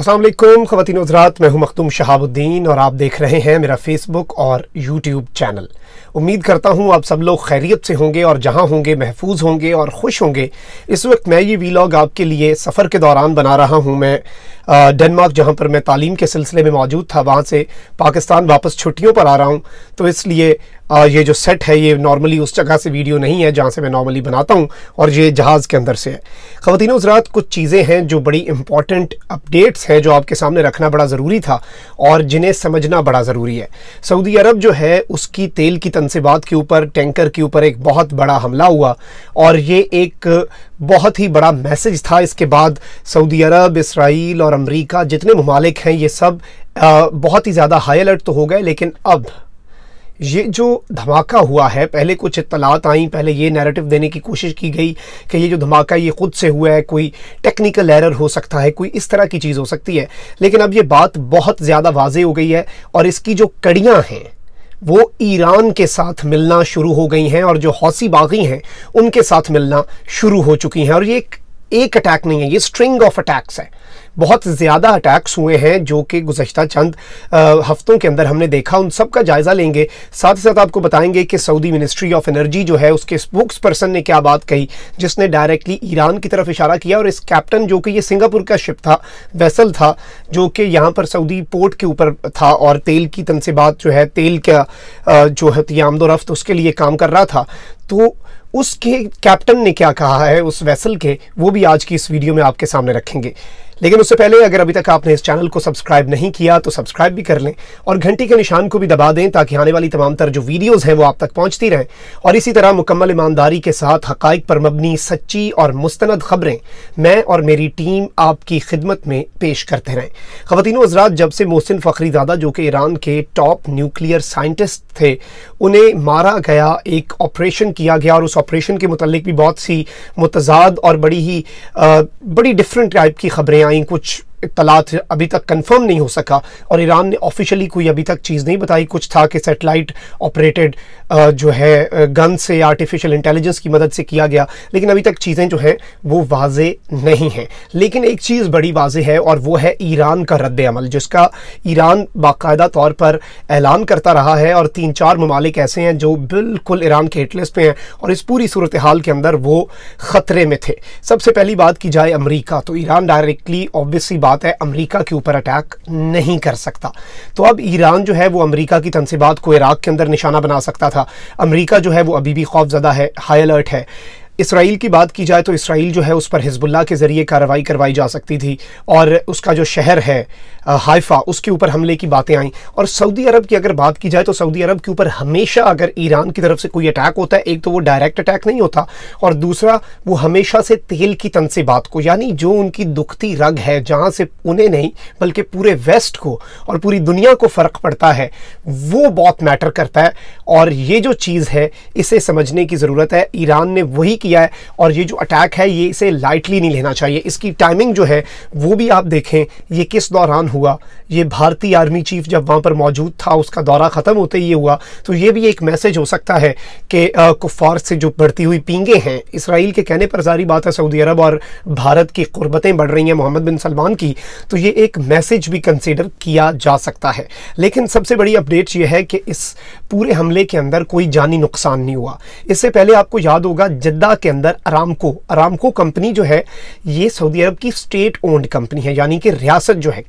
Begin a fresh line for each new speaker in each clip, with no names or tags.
अस्सलाम वालेकुम ख़वातीन व हज़रात, मैं हूं मखदूम शहाबुद्दीन और आप देख रहे हैं मेरा फेसबुक और यूट्यूब चैनल। उम्मीद करता हूं आप सब लोग खैरियत से होंगे और जहां होंगे महफूज होंगे और खुश होंगे। इस वक्त मैं ये वीलॉग आपके लिए सफ़र के दौरान बना रहा हूं। मैं डेनमार्क, जहां पर मैं तालीम के सिलसिले में मौजूद था, वहां से पाकिस्तान वापस छुट्टियों पर आ रहा हूं। तो इसलिए ये जो सेट है ये नॉर्मली उस जगह से वीडियो नहीं है जहाँ से मैं नॉर्मली बनाता हूँ, और ये जहाज़ के अंदर से है। ख़वातीन व हज़रात, कुछ चीज़ें हैं जो बड़ी इंपॉर्टेंट अपडेट्स हैं जो आपके सामने रखना बड़ा ज़रूरी था और जिन्हें समझना बड़ा ज़रूरी है। सऊदी अरब जो है उसकी तेल की तनसीबात के ऊपर, टैंकर के ऊपर एक बहुत बड़ा हमला हुआ और ये एक बहुत ही बड़ा मैसेज था। इसके बाद सऊदी अरब, इसराइल और अमेरिका जितने ममालिक हैं ये सब बहुत ही ज़्यादा हाई अलर्ट तो हो गए। लेकिन अब ये जो धमाका हुआ है, पहले कुछ इत्तलात आई, पहले ये नैरेटिव देने की कोशिश की गई कि ये जो धमाका ये खुद से हुआ है, कोई टेक्निकल एरर हो सकता है, कोई इस तरह की चीज़ हो सकती है। लेकिन अब ये बात बहुत ज़्यादा वाज़ेह हो गई है और इसकी जो कड़ियाँ हैं वो ईरान के साथ मिलना शुरू हो गई हैं और जो हौसी बागी हैं उनके साथ मिलना शुरू हो चुकी हैं। और ये एक अटैक नहीं है, ये स्ट्रिंग ऑफ अटैक्स है। बहुत ज़्यादा अटैक्स हुए हैं जो कि गुज़श्ता चंद हफ्तों के अंदर हमने देखा। उन सब का जायज़ा लेंगे, साथ ही साथ आपको बताएंगे कि सऊदी मिनिस्ट्री ऑफ एनर्जी जो है उसके स्पोक्स पर्सन ने क्या बात कही जिसने डायरेक्टली ईरान की तरफ इशारा किया। और इस कैप्टन जो कि ये सिंगापुर का शिप था, वेसल था, जो कि यहाँ पर सऊदी पोर्ट के ऊपर था और तेल की तनसीबात जो है, तेल का जो है आमदोरफ्त उसके लिए काम कर रहा था, तो उसके कैप्टन ने क्या कहा है उस वेसल के, वो भी आज की इस वीडियो में आपके सामने रखेंगे। लेकिन उससे पहले अगर अभी तक आपने इस चैनल को सब्सक्राइब नहीं किया तो सब्सक्राइब भी कर लें और घंटी के निशान को भी दबा दें ताकि आने वाली तमाम तर जो वीडियोस हैं वो आप तक पहुंचती रहें। और इसी तरह मुकम्मल ईमानदारी के साथ हक़ाइक़ पर मबनी सच्ची और मुस्तनद खबरें मैं और मेरी टीम आपकी खिदमत में पेश करते रहें। ख़वातीन व हज़रात, जब से मोहसिन फ़खरीज़ादा जो कि ईरान के टॉप न्यूक्लियर साइंटिस्ट थे, उन्हें मारा गया, एक ऑपरेशन किया गया और उस ऑपरेशन के मुतालिक भी बहुत सी मुतज़ाद और बड़ी डिफरेंट टाइप की खबरें आई। कुछ इत्तलात अभी तक कंफर्म नहीं हो सका और ईरान ने ऑफिशियली कोई अभी तक चीज़ नहीं बताई। कुछ था कि सैटेलाइट ऑपरेटेड जो है गन से, आर्टिफिशियल इंटेलिजेंस की मदद से किया गया, लेकिन अभी तक चीज़ें जो हैं वो वाजे नहीं हैं। लेकिन एक चीज़ बड़ी वाजे है और वो है ईरान का रद्द अमल, जिसका ईरान बाकायदा तौर पर ऐलान करता रहा है। और 3-4 ममालिक ऐसे हैं जो बिल्कुल ईरान के हिट लिस्ट पे हैं और इस पूरी सूरत हाल के अंदर वो ख़तरे में थे। सबसे पहली बात की जाए अमरीका, तो ईरान डायरेक्टली ऑब्वियसली बात है अमेरिका के ऊपर अटैक नहीं कर सकता। तो अब ईरान जो है वो अमेरिका की तनसीबात को इराक के अंदर निशाना बना सकता था। अमेरिका जो है वो अभी भी खौफज़दा है, हाई अलर्ट है। इसराइल की बात की जाए तो इसराइल जो है उस पर हिजबुल्लाह के ज़रिए कार्रवाई करवाई जा सकती थी और उसका जो शहर है हाइफा, उसके ऊपर हमले की बातें आई। और सऊदी अरब की अगर बात की जाए तो सऊदी अरब के ऊपर हमेशा अगर ईरान की तरफ से कोई अटैक होता है, एक तो वो डायरेक्ट अटैक नहीं होता और दूसरा वो हमेशा से तेल की तनसीबात को, यानी जो उनकी दुखती रग है, जहाँ से उन्हें नहीं बल्कि पूरे वेस्ट को और पूरी दुनिया को फ़र्क पड़ता है, वो बहुत मैटर करता है। और ये जो चीज़ है इसे समझने की ज़रूरत है। ईरान ने वही किया है और ये जो अटैक है ये इसे लाइटली नहीं लेना चाहिए। इसकी टाइमिंग जो है वो भी आप देखें, ये किस दौरान हुआ। ये भारतीय आर्मी चीफ जब वहाँ पर मौजूद था, उसका दौरा ख़त्म होते ही ये हुआ। तो ये भी एक मैसेज हो सकता है कि कुफ़ार से जो बढ़ती हुई पींगे हैं, इसराइल के कहने पर जारी बात है सऊदी अरब और भारत की क़ुर्बतें बढ़ रही हैं मोहम्मद बिन सलमान की, तो ये एक मैसेज भी कंसीडर किया जा सकता है। लेकिन सबसे बड़ी अपडेट ये है कि इस पूरे हमले के अंदर कोई जानी नुकसान नहीं हुआ। इससे पहले आपको याद होगा जद्दा के अंदर अरामको कंपनी जो है ये सऊदी अरब की स्टेट ओन्ड कंपनी है, यानी कि रियासत जो है,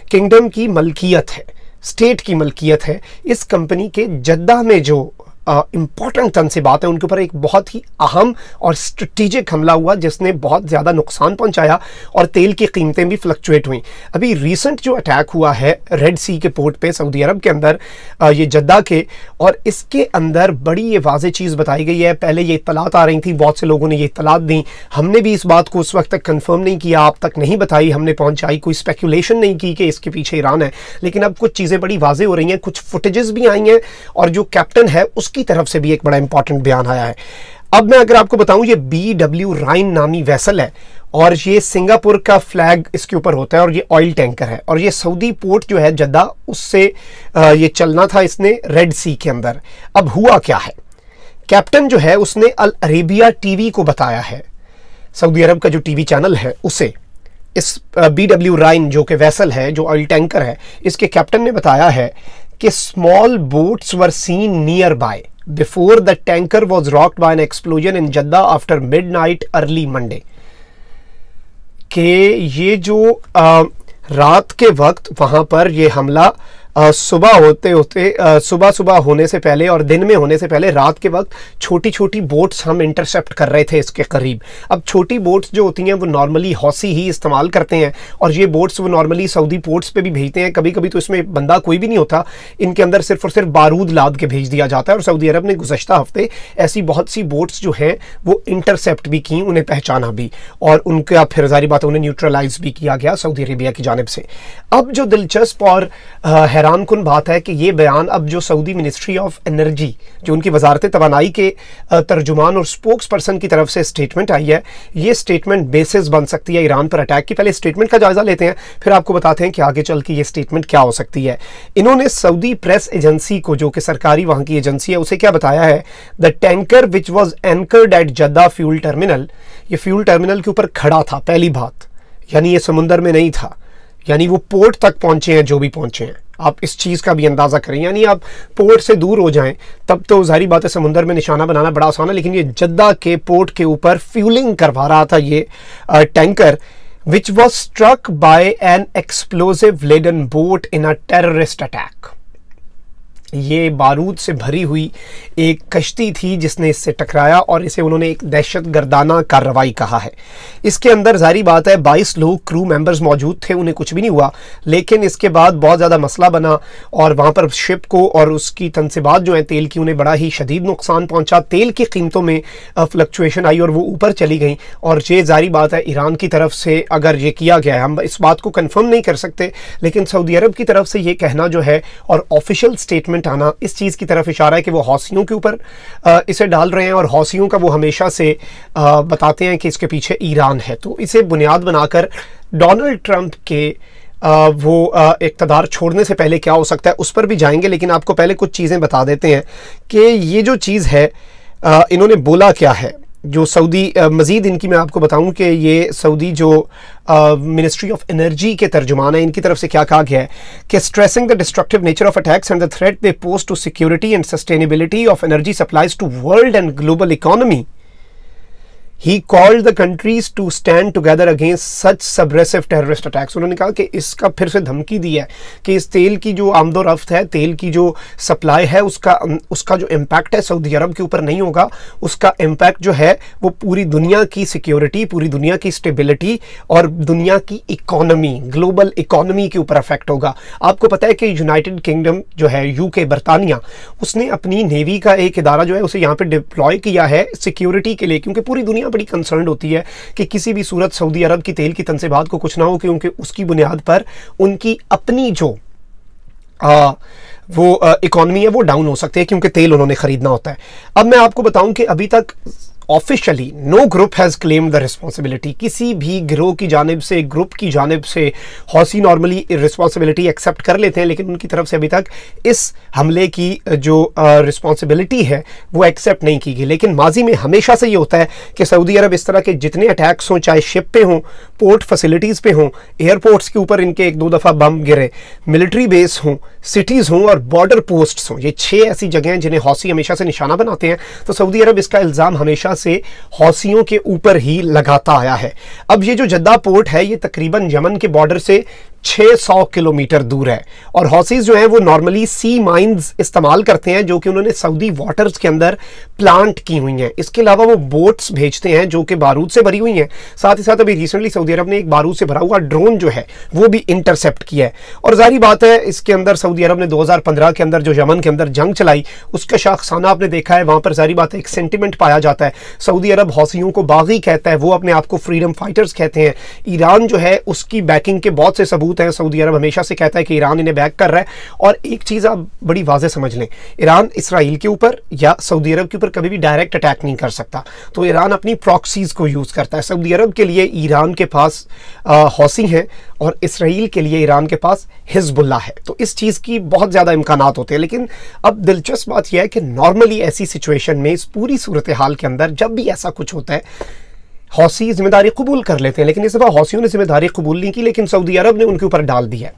किंगडम की मलकियत है, स्टेट की मलकियत है। इस कंपनी के जद्दा में जो इम्पॉर्टेंट तनसीबात है उनके ऊपर एक बहुत ही अहम और स्ट्रेटेजिक हमला हुआ जिसने बहुत ज़्यादा नुकसान पहुंचाया और तेल की कीमतें भी फ्लक्चुएट हुई। अभी रिसेंट जो अटैक हुआ है रेड सी के पोर्ट पे सऊदी अरब के अंदर, ये जद्दा के, और इसके अंदर बड़ी ये वाज़ेह चीज़ बताई गई है। पहले ये इत्तलात आ रही थी, बहुत से लोगों ने ये इत्तलात दी, हमने भी इस बात को उस वक्त तक कन्फर्म नहीं किया, आप तक नहीं बताई, हमने पहुँचाई, कोई स्पेकुलेशन नहीं की कि इसके पीछे ईरान है। लेकिन अब कुछ चीज़ें बड़ी वाज़ेह हो रही हैं, कुछ फुटेजेस भी आई हैं और जो कैप्टन है की तरफ से भी एक बड़ा इंपॉर्टेंट बयान आया है। अब मैं अगर आपको बताऊं, ये BW राइन नामी वेसल है और ये सिंगापुर का फ्लैग इसके ऊपर होता है और ये ऑयल टैंकर है और ये सऊदी पोर्ट जो है जद्दा, उससे ये चलना था इसने रेड सी के अंदर। अब हुआ क्या है, कैप्टन जो है उसने अल अरेबिया टीवी को बताया है, सऊदी अरब का जो टीवी चैनल है उसे, इस BW राइन जो कि वेसल है, जो ऑयल टैंकर है, इसके कैप्टन ने बताया है कि small boats were seen near by before the tanker was rocked by an explosion in Jeddah after midnight early Monday. कि ये जो रात के वक्त वहां पर ये हमला सुबह होने से पहले और दिन में होने से पहले रात के वक्त छोटी छोटी बोट्स हम इंटरसेप्ट कर रहे थे इसके करीब। अब छोटी बोट्स जो होती हैं वो नॉर्मली हौसी ही इस्तेमाल करते हैं और ये बोट्स वो नॉर्मली सऊदी पोर्ट्स पे भी भेजते हैं। कभी कभी तो इसमें बंदा कोई भी नहीं होता, इनके अंदर सिर्फ और सिर्फ बारूद लाद के भेज दिया जाता है। और सऊदी अरब ने गुज़श्ता हफ्ते ऐसी बहुत सी बोट्स जो हैं वो इंटरसेप्ट भी की, उन्हें पहचाना भी और उनका फिर जारी बात उन्हें न्यूट्रलाइज भी किया गया सऊदी अरेबिया की जानिब से। अब जो दिलचस्प और हैरान कुन बात है कि ये बयान अब जो सऊदी मिनिस्ट्री ऑफ एनर्जी, जो उनकी वजारत तवानाई के तर्जुमान और स्पोक्स पर्सन की तरफ से स्टेटमेंट आई है, ये स्टेटमेंट बेसिस बन सकती है ईरान पर अटैक की। पहले स्टेटमेंट का जायजा लेते हैं, फिर आपको बताते हैं कि आगे चल के ये स्टेटमेंट क्या हो सकती है। इन्होंने सऊदी प्रेस एजेंसी को, जो कि सरकारी वहां की एजेंसी है, उसे क्या बताया है, the tanker which was anchored at Jeddah fuel terminal, ये फ्यूल टर्मिनल के ऊपर खड़ा था। पहली बात, यानी ये समुंदर में नहीं था, यानी वो पोर्ट तक पहुंचे हैं जो भी पहुंचे हैं। आप इस चीज़ का भी अंदाज़ा करें, यानी आप पोर्ट से दूर हो जाएं तब तो जाहिर बात है समुंदर में निशाना बनाना बड़ा आसान है, लेकिन ये जद्दा के पोर्ट के ऊपर फ्यूलिंग करवा रहा था ये tanker, which was struck by an explosive laden boat in a terrorist attack. ये बारूद से भरी हुई एक कश्ती थी जिसने इससे टकराया और इसे उन्होंने एक दहशत गर्दाना कार्रवाई कहा है। इसके अंदर जारी बात है 22 लोग क्रू मेंबर्स मौजूद थे, उन्हें कुछ भी नहीं हुआ, लेकिन इसके बाद बहुत ज़्यादा मसला बना और वहाँ पर शिप को और उसकी तनसीबात जो है तेल की, उन्हें बड़ा ही शदीद नुकसान पहुँचा। तेल की कीमतों में फ्लक्चुएशन आई और वो ऊपर चली गई। और ये जारी बात है ईरान की तरफ से अगर ये किया गया है, हम इस बात को कन्फर्म नहीं कर सकते, लेकिन सऊदी अरब की तरफ से ये कहना जो है और ऑफिशियल स्टेटमेंट आना इस चीज़ की तरफ इशारा है कि वो हौसियों के ऊपर इसे डाल रहे हैं और हौसियों का वो हमेशा से बताते हैं कि इसके पीछे ईरान है। तो इसे बुनियाद बनाकर डोनाल्ड ट्रंप के वो इक़्तिदार छोड़ने से पहले क्या हो सकता है उस पर भी जाएंगे, लेकिन आपको पहले कुछ चीज़ें बता देते हैं कि ये जो चीज़ है इन्होंने बोला क्या है। जो सऊदी मज़ीद इनकी मैं आपको बताऊं कि ये सऊदी जो मिनिस्ट्री ऑफ एनर्जी के तर्जुमान है, इनकी तरफ से क्या कहा गया है कि stressing the destructive nature of attacks and the threat they pose to security and sustainability of energy supplies to world and global economy, He called the countries to stand together against such subversive terrorist attacks। उन्होंने कहा कि इसका फिर से धमकी दी है कि इस तेल की जो आमदोरफ्त है, तेल की जो सप्लाई है, उसका जो इम्पैक्ट है सऊदी अरब के ऊपर नहीं होगा, उसका इम्पैक्ट जो है वो पूरी दुनिया की सिक्योरिटी, पूरी दुनिया की स्टेबिलिटी और दुनिया की इकोनॉमी, ग्लोबल इकोनॉमी के ऊपर अफेक्ट होगा। आपको पता है कि यूनाइटेड किंगडम जो है, यूके, बरतानिया, उसने अपनी नेवी का एक इदारा जो है उसे यहाँ पे डिप्लॉय किया है सिक्योरिटी के लिए, क्योंकि पूरी दुनिया बड़ी कंसर्न होती है कि किसी भी सूरत सऊदी अरब की तेल की तनसीबात को कुछ ना हो, क्योंकि उसकी बुनियाद पर उनकी अपनी जो इकोनॉमी है वो डाउन हो सकती है, क्योंकि तेल उन्होंने खरीदना होता है। अब मैं आपको बताऊं कि अभी तक officially no group has claimed the responsibility. किसी भी गिरोह की जानिब से, ग्रुप की जानिब से हौसी नॉर्मली रिस्पॉन्सिबिलिटी एक्सेप्ट कर लेते हैं, लेकिन उनकी तरफ से अभी तक इस हमले की जो रिस्पॉन्सिबिलिटी है वो एक्सेप्ट नहीं की गई। लेकिन माजी में हमेशा से ये होता है कि सऊदी अरब इस तरह के जितने अटैक्स हों, चाहे शिप पे हों, पोर्ट फैसिलिटीज़ पे हों, एयरपोर्ट्स के ऊपर इनके 1-2 दफ़ा बम गिरे, मिलिट्री बेस हों, सिटीज़ हों और बॉर्डर पोस्ट्स हों, ये 6 ऐसी जगह हैं जिन्हें हौसी हमेशा से निशाना बनाते हैं। तो सऊदी अरब इसका इल्ज़ाम हमेशा से हौसियों के ऊपर ही लगाता आया है। अब ये जो जद्दा पोर्ट है ये तकरीबन यमन के बॉर्डर से 600 किलोमीटर दूर है और हौसीज जो हैं वो नॉर्मली सी माइंस इस्तेमाल करते हैं जो कि उन्होंने सऊदी वाटर्स के अंदर प्लांट की हुई हैं। इसके अलावा वो बोट्स भेजते हैं जो कि बारूद से भरी हुई हैं। साथ ही साथ अभी रिसेंटली सऊदी अरब ने एक बारूद से भरा हुआ ड्रोन जो है वो भी इंटरसेप्ट किया है। और जाहिर बात है इसके अंदर सऊदी अरब ने 2015 के अंदर जो यमन के अंदर जंग चलाई उसका शाखसाना आपने देखा है, वहां पर जाहिर बात है एक सेंटिमेंट पाया जाता है। सऊदी अरब हौसियों को बागी कहता है, वो अपने आप को फ्रीडम फाइटर्स कहते हैं। ईरान जो है उसकी बैकिंग के बहुत से सबूत हैं। सऊदी अरब हमेशा से कहता है कि ईरान इन्हें बैक कर रहा है। और एक चीज़ आप बड़ी वाज़ेह समझ लें, ईरान इसराइल के ऊपर या सऊदी अरब के ऊपर कभी भी डायरेक्ट अटैक नहीं कर सकता, तो ईरान अपनी प्रॉक्सीज़ को यूज़ करता है। सऊदी अरब के लिए ईरान के पास हौसी हैं और इसराइल के लिए ईरान के पास हिजबुल्लाह है। तो इस चीज़ की बहुत ज़्यादा इम्कानात होते हैं। लेकिन अब दिलचस्प बात यह है कि नॉर्मली ऐसी सिचुएशन में, इस पूरी सूरत हाल के अंदर जब भी ऐसा कुछ होता है, हौसी जिम्मेदारी कबूल कर लेते हैं, लेकिन इस दफ़ा हौसियों ने जिम्मेदारी कबूल नहीं की, लेकिन सऊदी अरब ने उनके ऊपर डाल दी है।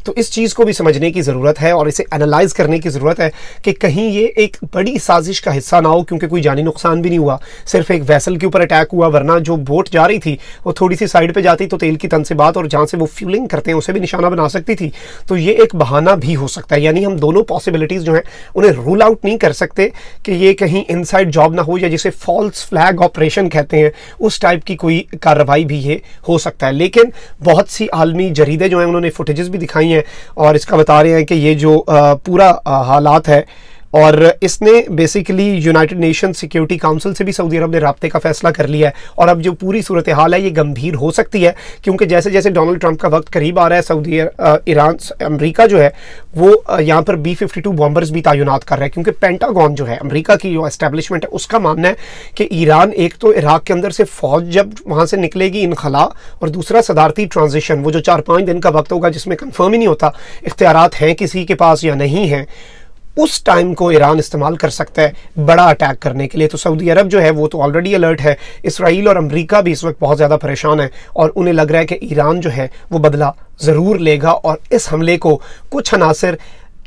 तो इस चीज़ को भी समझने की ज़रूरत है और इसे एनालाइज करने की ज़रूरत है कि कहीं ये एक बड़ी साजिश का हिस्सा ना हो, क्योंकि कोई जानी नुकसान भी नहीं हुआ, सिर्फ एक वैसल के ऊपर अटैक हुआ, वरना जो बोट जा रही थी वो थोड़ी सी साइड पे जाती तो तेल की तन से बात और जहाँ से वो फ्यूलिंग करते हैं उसे भी निशाना बना सकती थी। तो ये एक बहाना भी हो सकता है, यानी हम दोनों पॉसिबिलिटीज़ जो हैं उन्हें रूल आउट नहीं कर सकते कि ये कहीं इनसाइड जॉब ना हो, या जिसे फॉल्स फ्लैग ऑपरेशन कहते हैं उस टाइप की कोई कार्रवाई भी ये हो सकता है। लेकिन बहुत सी आलमी जरीदे जो हैं उन्होंने फुटेजेस भी दिखाई हैं और इसका बता रहे हैं कि ये जो पूरा हालात है, और इसने basically United nation security council से भी सऊदी अरब ने राब्ते का फैसला कर लिया है। और अब जो पूरी सूरत हाल है ये गंभीर हो सकती है, क्योंकि जैसे जैसे डोनाल्ड ट्रंप का वक्त करीब आ रहा है, सऊदी ईरान अमेरिका जो है वो यहाँ पर B-52 बॉम्बर्स भी तैनात कर रहा है, क्योंकि पेंटागन जो है अमेरिका की जो एस्टेब्लिशमेंट है उसका मानना है कि ईरान एक तो इराक के अंदर से फौज जब वहाँ से निकलेगी इनखला, और दूसरा सदारती ट्रांजिशन, वो जो 4-5 दिन का वक्त होगा जिसमें कन्फर्म ही नहीं होता इख्तियारात हैं किसी के पास या नहीं है, उस टाइम को ईरान इस्तेमाल कर सकता है बड़ा अटैक करने के लिए। तो सऊदी अरब जो है वो तो ऑलरेडी अलर्ट है, इसराइल और अमेरिका भी इस वक्त बहुत ज़्यादा परेशान है और उन्हें लग रहा है कि ईरान जो है वो बदला ज़रूर लेगा। और इस हमले को कुछ अनासर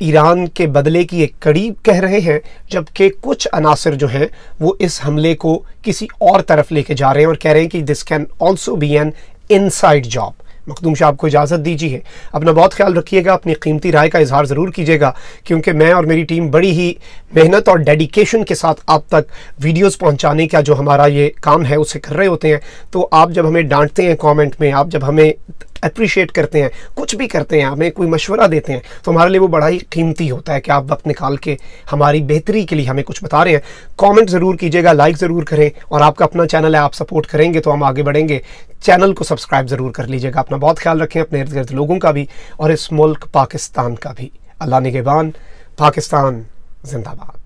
ईरान के बदले की एक कड़ी कह रहे हैं, जबकि कुछ अनासर जो हैं वो इस हमले को किसी और तरफ लेके जा रहे हैं और कह रहे हैं कि this can also be an inside job. Makhdoom Shah आपको इजाज़त दीजिए, अपना बहुत ख्याल रखिएगा, अपनी कीमती राय का इजहार ज़रूर कीजिएगा, क्योंकि मैं और मेरी टीम बड़ी ही मेहनत और डेडिकेशन के साथ आप तक वीडियोस पहुंचाने का जो हमारा ये काम है उसे कर रहे होते हैं। तो आप जब हमें डांटते हैं कमेंट में, आप जब हमें अप्रिशिएट करते हैं, कुछ भी करते हैं, हमें कोई मशवरा देते हैं, तो हमारे लिए वो बड़ा ही कीमती होता है कि आप वक्त निकाल के हमारी बेहतरी के लिए हमें कुछ बता रहे हैं। कमेंट ज़रूर कीजिएगा, लाइक ज़रूर करें, और आपका अपना चैनल है, आप सपोर्ट करेंगे तो हम आगे बढ़ेंगे। चैनल को सब्सक्राइब ज़रूर कर लीजिएगा। अपना बहुत ख्याल रखें, अपने इर्द गिर्द लोगों का भी और इस मुल्क पाकिस्तान का भी। अल्लाह निगहबान। पाकिस्तान जिंदाबाद।